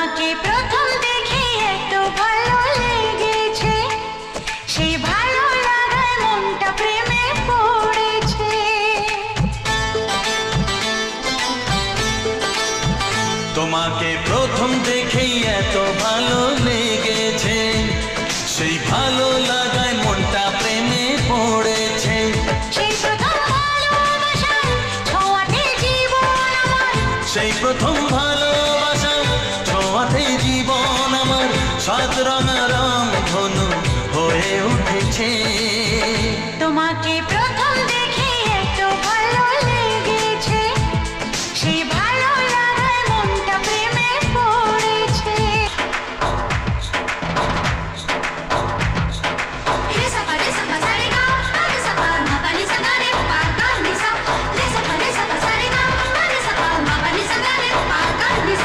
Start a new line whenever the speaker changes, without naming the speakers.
তোমাকে প্রথম দেখে এত ভালো লেগেছে, সেই ভালো লাগায় মনটা প্রেমে পড়েছে।
তোমাকে প্রথম দেখেই এত ভালো লেগেছে, সেই ভালো লাগায় মনটা প্রেমে পড়েছে।
সেই প্রথম ভালোবাসার ছোঁয়াতে জীবন আমার,
সেই প্রথম